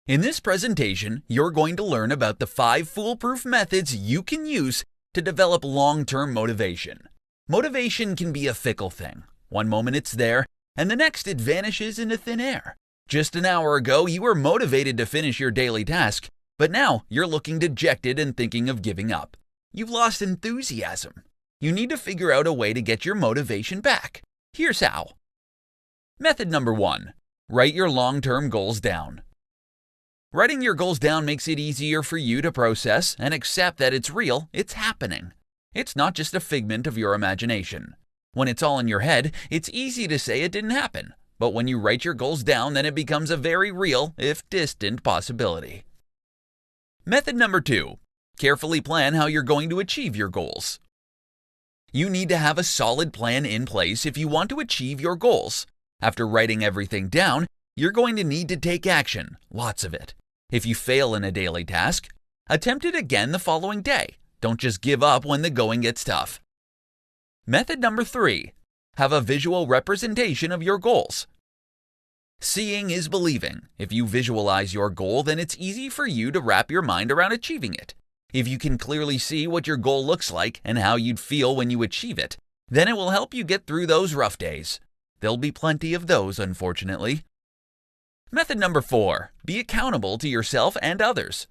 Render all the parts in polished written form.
In this presentation, you're going to learn about the 5 foolproof methods you can use to develop long-term motivation. Motivation can be a fickle thing. One moment it's there, and the next it vanishes into thin air. Just an hour ago, you were motivated to finish your daily task, but now you're looking dejected and thinking of giving up. You've lost enthusiasm. You need to figure out a way to get your motivation back. Here's how. Method number 1. Write your long-term goals down. Writing your goals down makes it easier for you to process and accept that it's real, it's happening. It's not just a figment of your imagination. When it's all in your head, it's easy to say it didn't happen. But when you write your goals down, then it becomes a very real, if distant, possibility. Method number 2. Carefully plan how you're going to achieve your goals. You need to have a solid plan in place if you want to achieve your goals. After writing everything down, you're going to need to take action, lots of it. If you fail in a daily task, attempt it again the following day. Don't just give up when the going gets tough. Method number 3. Have a visual representation of your goals. Seeing is believing. If you visualize your goal, then it's easy for you to wrap your mind around achieving it. If you can clearly see what your goal looks like and how you'd feel when you achieve it, then it will help you get through those rough days. There'll be plenty of those, unfortunately. Method number 4. Be accountable to yourself and others.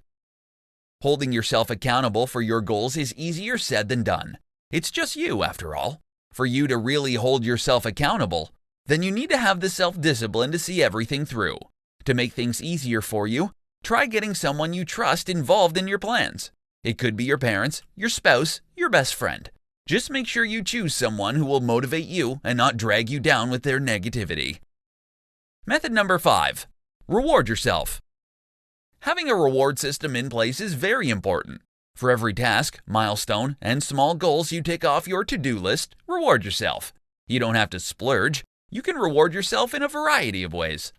Holding yourself accountable for your goals is easier said than done. It's just you, after all. For you to really hold yourself accountable, then you need to have the self-discipline to see everything through. To make things easier for you, try getting someone you trust involved in your plans. It could be your parents, your spouse, your best friend. Just make sure you choose someone who will motivate you and not drag you down with their negativity. Method number 5. Reward yourself. Having a reward system in place is very important. For every task, milestone, and small goals you tick off your to-do list, reward yourself. You don't have to splurge. You can reward yourself in a variety of ways.